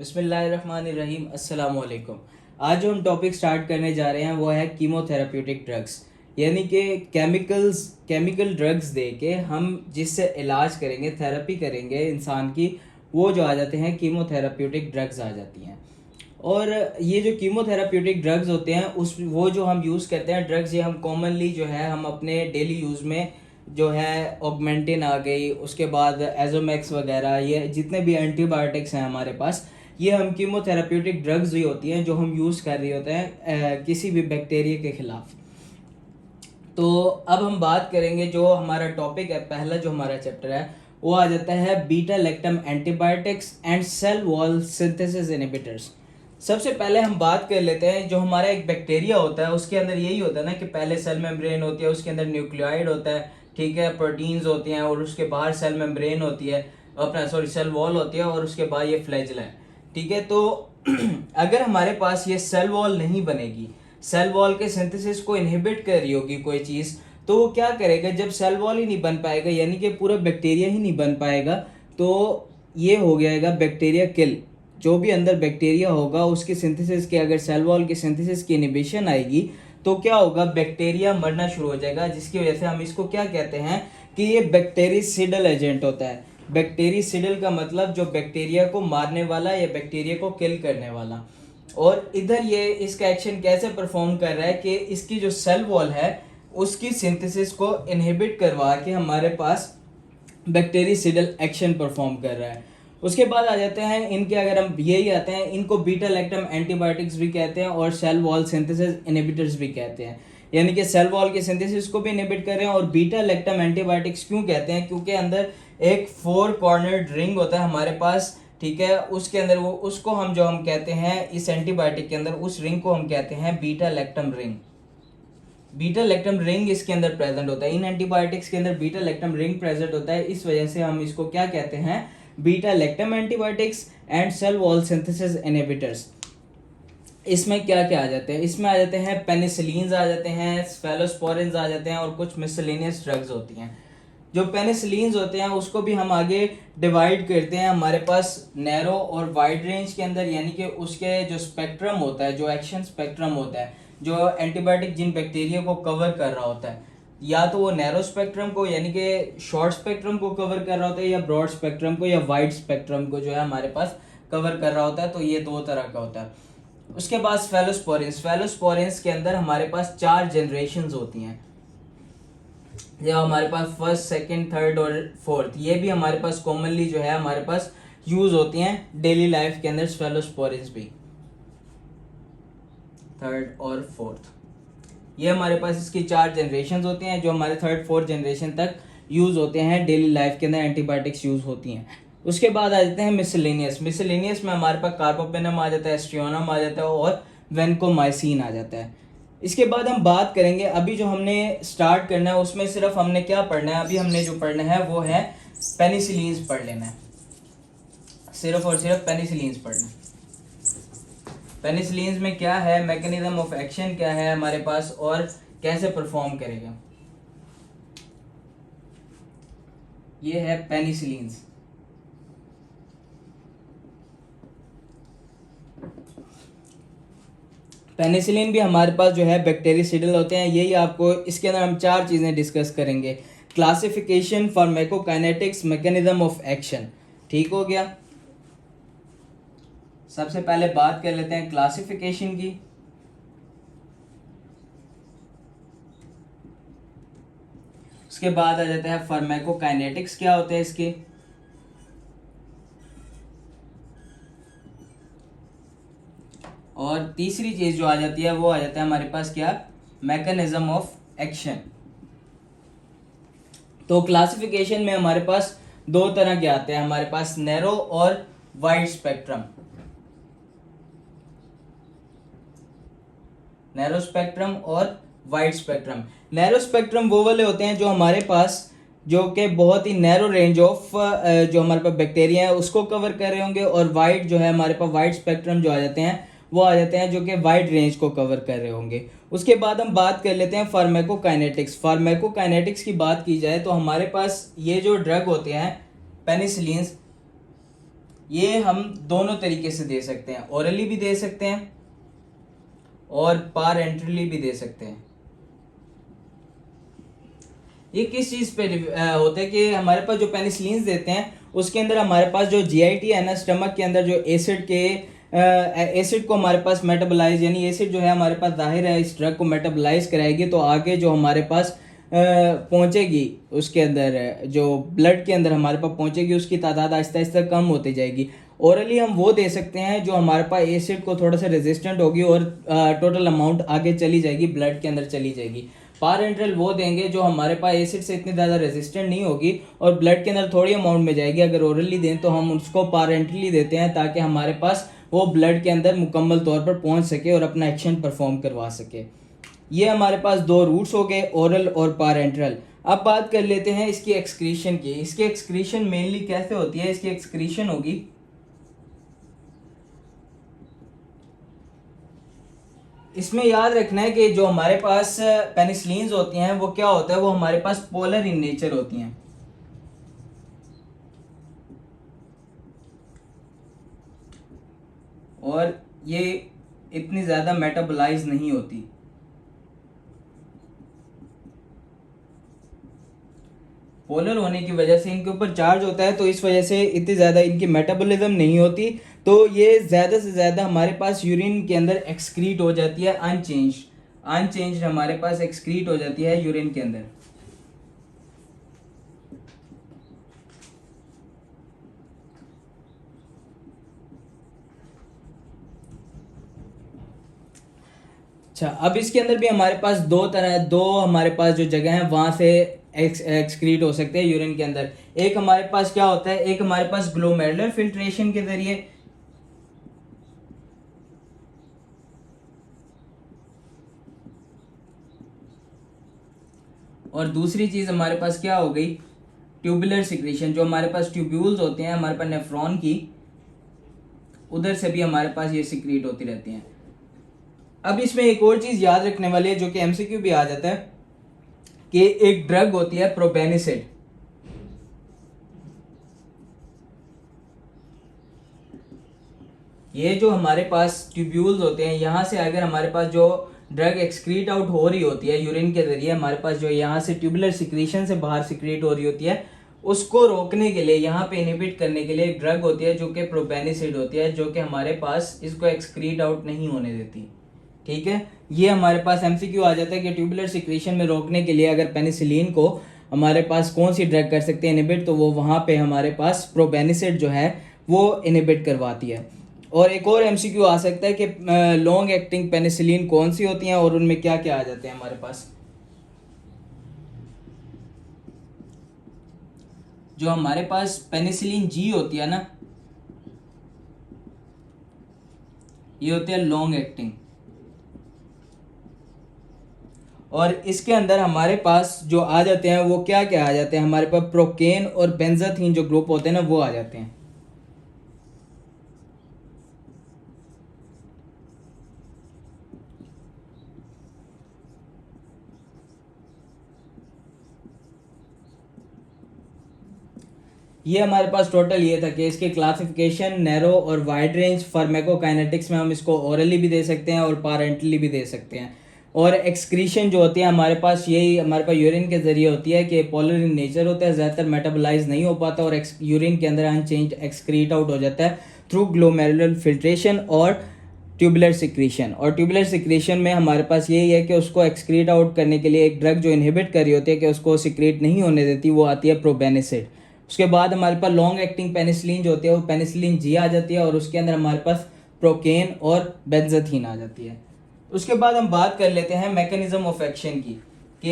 बिस्मिल्लाहिर्रहमानिर्रहीम अस्सलाम वालेकुम। आज जो हम टॉपिक स्टार्ट करने जा रहे हैं वो है कीमोथेराप्यूटिक ड्रग्स, यानी कि केमिकल ड्रग्स दे के हम जिससे इलाज करेंगे, थेरेपी करेंगे इंसान की, वो जो आ जाते हैं कीमोथेराप्यूटिक ड्रग्स आ जाती हैं। और ये जो कीमोथेराप्यूटिक ड्रग्स होते हैं वो जो हम यूज़ करते हैं ड्रग्स, ये हम कॉमनली जो है हम अपने डेली यूज़ में जो है ऑगमेंटिन आ गई, उसके बाद एजोमैक्स वगैरह, ये जितने भी एंटीबायोटिक्स हैं हमारे पास, ये हम कीमोथेराप्यूटिक ड्रग्स ही होती हैं जो हम यूज़ कर रहे होते हैं किसी भी बैक्टीरिया के ख़िलाफ़। तो अब हम बात करेंगे, जो हमारा टॉपिक है, पहला जो हमारा चैप्टर है वो आ जाता है beta lactam antibiotics and cell wall synthesis inhibitors. सबसे पहले हम बात कर लेते हैं, जो हमारा एक बैक्टीरिया होता है उसके अंदर यही होता है ना कि पहले सेल मेम्ब्रेन होती है, उसके अंदर न्यूक्लियोइड होता है, ठीक है, प्रोटीन्स होती हैं, और उसके बाहर सेल मेम्ब्रेन होती है, सेल वॉल होती है, और उसके बाद ये फ्लैजेला है, ठीक है। तो अगर हमारे पास ये सेल वॉल नहीं बनेगी, सेल वॉल के सिंथेसिस को इनहिबिट कर रही होगी कोई चीज़, तो वो क्या करेगा, जब सेल वॉल ही नहीं बन पाएगा, यानी कि पूरा बैक्टीरिया ही नहीं बन पाएगा, तो ये हो जाएगा बैक्टीरिया किल। जो भी अंदर बैक्टीरिया होगा उसके सिंथेसिस के, अगर सेल वॉल के सिंथेसिस की इनहिबिशन आएगी तो क्या होगा, बैक्टीरिया मरना शुरू हो जाएगा, जिसकी वजह से हम इसको क्या कहते हैं कि ये बैक्टीरिसिडल एजेंट होता है। बैक्टीरिसिडल का मतलब जो बैक्टीरिया को मारने वाला या बैक्टीरिया को किल करने वाला। और इधर ये इसका एक्शन कैसे परफॉर्म कर रहा है कि इसकी जो सेल वॉल है उसकी सिंथेसिस को इनहिबिट करवा के हमारे पास बैक्टीरिसिडल एक्शन परफॉर्म कर रहा है। उसके बाद आ जाते हैं इनके, अगर हम यही आते हैं, इनको बीटा लैक्टम एंटीबायोटिक्स भी कहते हैं और सेल वॉल सिंथेसिस इनहिबिटर्स भी कहते हैं, यानी कि सेल वॉल के सिंथेसिस को भी इनहिबिट कर रहे हैं। और बीटा लैक्टम एंटीबायोटिक्स क्यों कहते हैं, क्योंकि अंदर एक 4 कॉर्नर्ड रिंग होता है हमारे पास, ठीक है, उसके अंदर वो उसको हम कहते हैं, इस एंटीबायोटिक के अंदर उस रिंग को हम कहते हैं beta lactam ring. Beta lactam ring इसके अंदर प्रेजेंट होता है, इन एंटीबायोटिक्स के अंदर बीटा लैक्टम रिंग प्रेजेंट होता है, इस वजह से हम इसको क्या कहते हैं, beta lactam antibiotics and cell wall synthesis inhibitors. इसमें क्या क्या आ जाते हैं, इसमें आ जाते हैं पेनिसिलिन्स आ जाते हैं, स्फेलोस्पोरिन्स आ जाते हैं, और कुछ मिसलेनियस ड्रग्स होती हैं। जो पेनिसिलिन्स होते हैं उसको भी हम आगे डिवाइड करते हैं हमारे पास नैरो और वाइड रेंज के अंदर, यानी कि उसके जो स्पेक्ट्रम होता है, जो एक्शन स्पेक्ट्रम होता है, जो एंटीबायोटिक जिन बैक्टीरिया को कवर कर रहा होता है, या तो वो नैरो स्पेक्ट्रम को यानी कि शॉर्ट स्पेक्ट्रम को कवर कर रहा होता है, या ब्रॉड स्पेक्ट्रम को या वाइड स्पेक्ट्रम को जो है हमारे पास कवर कर रहा होता है। तो ये 2 तरह का होता है। उसके बाद स्फेलोस्पोरिन्स के अंदर हमारे पास 4 जनरेशंस होती हैं, जो हमारे पास फर्स्ट, सेकंड, थर्ड और फोर्थ, ये भी हमारे पास कॉमनली जो है हमारे पास यूज होती हैं डेली लाइफ के अंदर। स्फेलोस्पोरिन्स भी थर्ड और फोर्थ, ये हमारे पास इसकी 4 जनरेशन होती हैं, जो हमारे थर्ड फोर्थ जनरेशन तक यूज होते हैं, डेली लाइफ के अंदर एंटीबायोटिक्स यूज होती हैं। उसके बाद आ जाते हैं मिसलेनियस में हमारे पास कार्बापेनम आ जाता है, एस्ट्रियोनम आ जाता है, और वेनकोमाइसिन आ जाता है। इसके बाद हम बात करेंगे, अभी जो हमने स्टार्ट करना है उसमें सिर्फ हमने क्या पढ़ना है, अभी हमने जो पढ़ना है वो है पेनिसिलिन्स पढ़ लेना है, सिर्फ और सिर्फ पेनिसिलिन्स पढ़ना है। पेनिसिलिन्स में क्या है, मैकेनिज्म ऑफ एक्शन क्या है हमारे पास, और कैसे परफॉर्म करेगा, ये है पेनिसिलिन्स। पेनिसिलिन भी हमारे पास जो है बैक्टीरियासिडल होते हैं, यही आपको इसके अंदर हम 4 चीज़ें डिस्कस करेंगे, classification, pharmacokinetics, mechanism of action, ठीक हो गया। सबसे पहले बात कर लेते हैं क्लासिफिकेशन की। उसके बाद आ जाता है फार्माकोकाइनेटिक्स, क्या होते हैं इसके, और तीसरी चीज जो आ जाती है वो आ जाता है हमारे पास क्या, मैकेनिज्म ऑफ एक्शन। तो क्लासिफिकेशन में हमारे पास 2 तरह के आते हैं, हमारे पास नैरो और वाइड स्पेक्ट्रम। नैरो स्पेक्ट्रम और वाइड स्पेक्ट्रम। नैरो स्पेक्ट्रम वो वाले होते हैं जो हमारे पास, जो कि बहुत ही नैरो रेंज ऑफ जो हमारे पास बैक्टीरिया है उसको कवर कर रहे होंगे, और वाइड जो है हमारे पास वाइड स्पेक्ट्रम जो आ जाते हैं वो आ जाते हैं जो कि वाइड रेंज को कवर कर रहे होंगे। उसके बाद हम बात कर लेते हैं फार्माकोकाइनेटिक्स। फार्माकोकाइनेटिक्स की बात की जाए तो हमारे पास ये जो ड्रग होते हैं पेनिसिलिन्स, ये हम दोनों तरीके से दे सकते हैं, ओरली भी दे सकते हैं और पारेंटरली भी दे सकते हैं। ये किस चीज पे होता है कि हमारे पास जो पेनिसिलिन देते हैं उसके अंदर हमारे पास जो जीआईटी है ना, स्टमक के अंदर जो एसिड के एसिड को हमारे पास मेटाबोलाइज, यानी एसिड जो है हमारे पास जाहिर है इस ड्रग को मेटाबोलाइज कराएगी, तो आगे जो हमारे पास पहुंचेगी उसके अंदर जो ब्लड के अंदर हमारे पास पहुंचेगी उसकी तादाद आहिस्ता आहिस्ता कम होती जाएगी। ओरली हम वो दे सकते हैं जो हमारे पास एसिड को थोड़ा सा रेजिस्टेंट होगी और टोटल अमाउंट आगे चली जाएगी, ब्लड के अंदर चली जाएगी। पारेंटरल वो देंगे जो हमारे पास एसिड से इतनी ज़्यादा रेजिस्टेंट नहीं होगी और ब्लड के अंदर थोड़ी अमाउंट में जाएगी। अगर ओरली दें तो हम उसको पारेंटरली देते हैं ताकि हमारे पास वो ब्लड के अंदर मुकम्मल तौर पर पहुंच सके और अपना एक्शन परफॉर्म करवा सके। ये हमारे पास दो रूट्स हो गए, ओरल और पारेंटरल। अब बात कर लेते हैं इसकी एक्सक्रीशन की। इसकी एक्सक्रीशन मेनली कैसे होती है? इसकी एक्सक्रीशन होगी, इसमें याद रखना है कि जो हमारे पास पेनिसिलिन्स होती हैं वो क्या होता है, वो हमारे पास पोलर इन नेचर होती हैं। और ये इतनी ज़्यादा मेटाबोलाइज नहीं होती। पोलर होने की वजह से इनके ऊपर चार्ज होता है, तो इस वजह से इतनी ज़्यादा इनकी मेटाबॉलिज्म नहीं होती, तो ये ज़्यादा से ज़्यादा हमारे पास यूरिन के अंदर एक्सक्रीट हो जाती है अनचेंज्ड हमारे पास एक्सक्रीट हो जाती है यूरिन के अंदर। अच्छा, अब इसके अंदर भी हमारे पास दो हमारे पास जो जगह है वहां से एक्सक्रीट हो सकते हैं यूरिन के अंदर। एक हमारे पास क्या होता है, एक हमारे पास ग्लोमेरुलर फिल्ट्रेशन के जरिए, और दूसरी चीज हमारे पास क्या हो गई, ट्यूबुलर सिक्रीशन। जो हमारे पास ट्यूब्यूल्स होते हैं हमारे पास नेफ्रॉन की, उधर से भी हमारे पास ये सिक्रीट होती रहती हैं। अब इसमें एक और चीज याद रखने वाली है जो कि एमसीक्यू भी आ जाता है कि एक ड्रग होती है प्रोपेनिसिड। ये जो हमारे पास ट्यूब्यूल्स होते हैं, यहाँ से अगर हमारे पास जो ड्रग एक्सक्रीट आउट हो रही होती है यूरिन के जरिए, हमारे पास जो यहाँ से ट्यूबुलर सिक्रीशन से बाहर सिक्रीट हो रही होती है, उसको रोकने के लिए, यहाँ पे इनहिबिट करने के लिए एक ड्रग होती है जो कि प्रोपेनिसिड होती है, जो कि हमारे पास इसको एक्सक्रीट आउट नहीं होने देती। ठीक है, ये हमारे पास एमसीक्यू आ जाता है कि ट्यूबुलर सिक्रीशन में रोकने के लिए अगर पेनिसिलिन को हमारे पास कौन सी ड्रग कर सकते हैं इनहिबिट, तो वो वहाँ पे हमारे पास प्रोपेनिसिड जो है वो इनहिबिट करवाती है। और एक और एमसीक्यू आ सकता है कि लॉन्ग एक्टिंग पेनिसिलिन कौन सी होती हैं और उनमें क्या क्या आ जाते हैं हमारे पास। जो हमारे पास पेनिसिलिन जी होती है ना, ये होती है लॉन्ग एक्टिंग, और इसके अंदर हमारे पास जो आ जाते हैं वो क्या क्या आ जाते हैं, हमारे पास प्रोकेन और बेंजाथीन जो ग्रुप होते हैं ना वो आ जाते हैं। ये हमारे पास टोटल ये था कि इसके क्लासिफिकेशन नैरो और वाइड रेंज फार्माकोकाइनेटिक्स में हम इसको ओरली भी दे सकते हैं और पारेंटली भी दे सकते हैं। और एक्सक्रीशन जो होती है हमारे पास, यही हमारे पास यूरिन के जरिए होती है कि पोलर इन नेचर होता है, ज़्यादातर मेटाबोलाइज नहीं हो पाता और यूरिन के अंदर अनचेंज एक्सक्रीट आउट हो जाता है थ्रू ग्लोमेरुलर फिल्ट्रेशन और ट्यूबुलर सिक्रीशन। और ट्यूबुलर सिक्रीशन में हमारे पास यही है कि उसको एक्सक्रीट आउट करने के लिए एक ड्रग जो इनहिबिट कर रही होती है कि उसको सिक्रीट नहीं होने देती, वो आती है प्रोपेनिसिड। उसके बाद हमारे पास लॉन्ग एक्टिंग पेनिसिलिन जो होती है वो पेनिसिलिन जी आ जाती है और उसके अंदर हमारे पास प्रोकेन और बेंजाथीन आ जाती है। उसके बाद हम बात कर लेते हैं मैकेनिज्म ऑफ एक्शन की, कि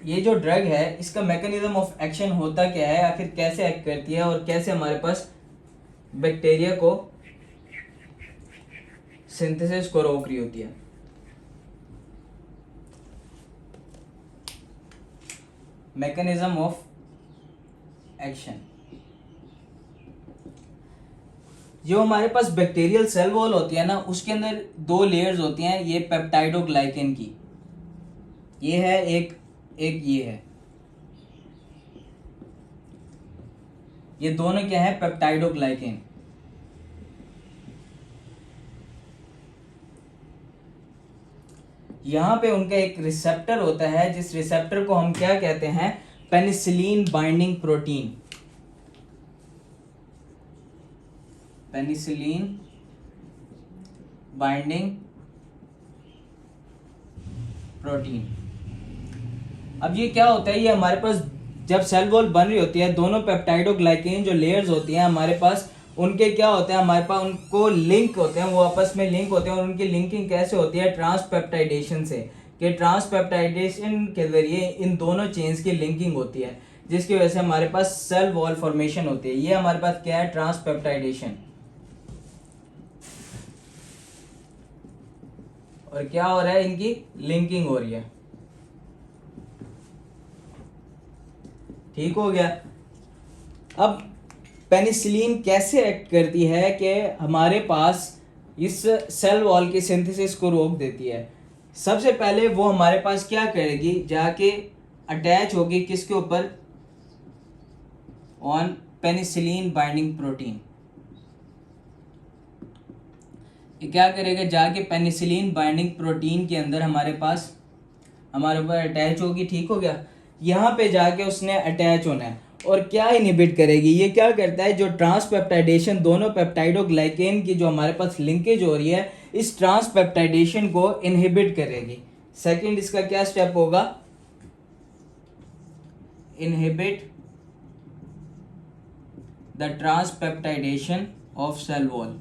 ये जो ड्रग है इसका मैकेनिज्म ऑफ एक्शन होता क्या है, आखिर कैसे एक्ट करती है और कैसे हमारे पास बैक्टीरिया को सिंथेसिस को रोक रही होती है। मैकेनिज्म ऑफ एक्शन, जो हमारे पास बैक्टीरियल सेल वॉल होती है ना, उसके अंदर दो लेयर्स होती हैं, ये पेप्टाइडोग्लाइकेन की, ये है एक ये है, ये दोनों क्या है, पेप्टाइडोग्लाइकेन। यहाँ पे उनका एक रिसेप्टर होता है, जिस रिसेप्टर को हम क्या कहते हैं, penicillin binding protein. Penicillin binding protein. अब ये क्या होता है, ये हमारे पास जब सेल वॉल बन रही होती है, दोनों पेप्टाइडोग्लाइकेन जो लेयर्स होती हैं हमारे पास, उनके क्या होते हैं, हमारे पास उनको लिंक होते हैं, वो आपस में लिंक होते हैं। और उनकी लिंकिंग कैसे होती है, ट्रांसपेप्टाइडेशन से, कि ट्रांसपेप्टाइडेशन के जरिए इन दोनों चेन्स की लिंकिंग होती है, जिसकी वजह से हमारे पास सेल वॉल फॉर्मेशन होती है। ये हमारे पास क्या है, ट्रांसपेप्टाइडेशन। और क्या हो रहा है, इनकी लिंकिंग हो रही है। ठीक हो गया। अब पेनिसिलिन कैसे एक्ट करती है कि हमारे पास इस सेल वॉल की सिंथेसिस को रोक देती है। सबसे पहले वो हमारे पास क्या करेगी, जाके अटैच होगी किसके ऊपर, ऑन पेनिसिलिन बाइंडिंग प्रोटीन। ये क्या करेगा, जाके पेनिसिलिन बाइंडिंग प्रोटीन के अंदर हमारे ऊपर अटैच होगी। ठीक हो गया। यहाँ पे जाके उसने अटैच होना है और क्या इनहिबिट करेगी, ये क्या करता है, जो ट्रांसपेप्टाइडेशन दोनों पेप्टाइडोग्लाइकेन की जो हमारे पास लिंकेज हो रही है, इस ट्रांसपेप्टाइडेशन को इनहिबिट करेगी। सेकंड इसका क्या स्टेप होगा, inhibit the transpeptidation of cell wall.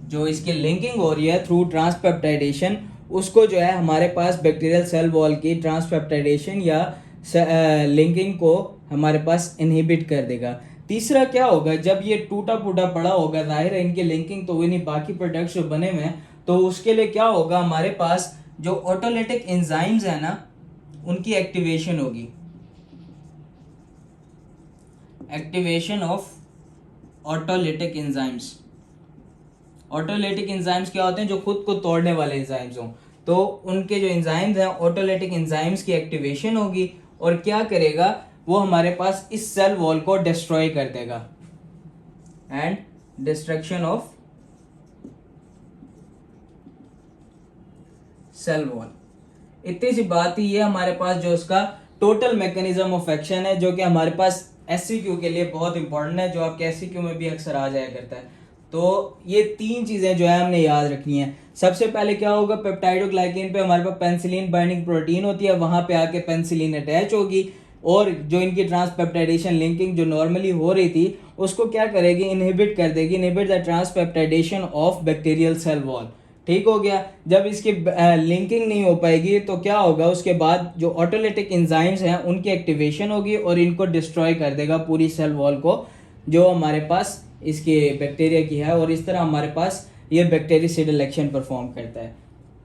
जो इसकी लिंकिंग हो रही है थ्रू ट्रांसपेप्टाइडेशन, उसको जो है हमारे पास बैक्टीरियल सेल वॉल की ट्रांसपेप्टाइडेशन या लिंकिंग को हमारे पास इनहिबिट कर देगा। तीसरा क्या होगा, जब ये टूटा फूटा पड़ा होगा, जाहिर है इनकी लिंकिंग तो हुई नहीं, बाकी प्रोडक्ट्स जो बने हुए हैं, तो उसके लिए क्या होगा, हमारे पास जो ऑटोलिटिक एंजाइम्स है ना, उनकी एक्टिवेशन होगी। Activation of autolytic enzymes. Autolytic enzymes क्या होते हैं, जो खुद को तोड़ने वाले एंजाइम्स हों, तो उनके जो एंजाइम्स हैं, ऑटोलिटिक एंजाइम्स की एक्टिवेशन होगी। और क्या करेगा, वो हमारे पास इस सेल वॉल को डिस्ट्रॉय कर देगा। And destruction of cell wall. इतनी सी बात ही, ये हमारे पास जो उसका टोटल मैकेनिज्म ऑफ एक्शन है, जो कि हमारे पास एससीक्यू के लिए बहुत इंपॉर्टेंट है, जो आपके एससीक्यू में भी अक्सर आ जाया करता है। तो ये तीन चीजें जो है हमने याद रखनी है। सबसे पहले क्या होगा, पेप्टाइडोग्लाइकेन पे हमारे पास पेनिसिलिन बाइंडिंग प्रोटीन होती है, वहां पे आके पेनिसिलिन अटैच होगी और जो इनकी ट्रांसपेप्टाइडेशन लिंकिंग जो नॉर्मली हो रही थी, उसको क्या करेगी, इनहिबिट कर देगी। Inhibit the transpeptidation of bacterial cell wall. ठीक हो गया। जब इसकी लिंकिंग नहीं हो पाएगी तो क्या होगा, उसके बाद जो ऑटोलिटिक एंजाइम्स हैं उनकी एक्टिवेशन होगी और इनको डिस्ट्रॉय कर देगा, पूरी सेल वॉल को जो हमारे पास इसके बैक्टीरिया की है। और इस तरह हमारे पास ये बैक्टीरियासिडल एक्शन परफॉर्म करता है।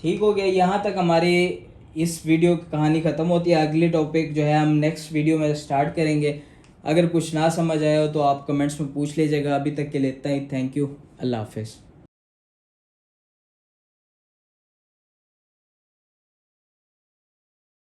ठीक हो गया। यहाँ तक हमारी इस वीडियो की कहानी ख़त्म होती है। अगली टॉपिक जो है हम नेक्स्ट वीडियो में स्टार्ट करेंगे। अगर कुछ ना समझ आया हो तो आप कमेंट्स में पूछ लीजिएगा। अभी तक के लिए इतना ही। Thank you. अल्लाह हाफिज़।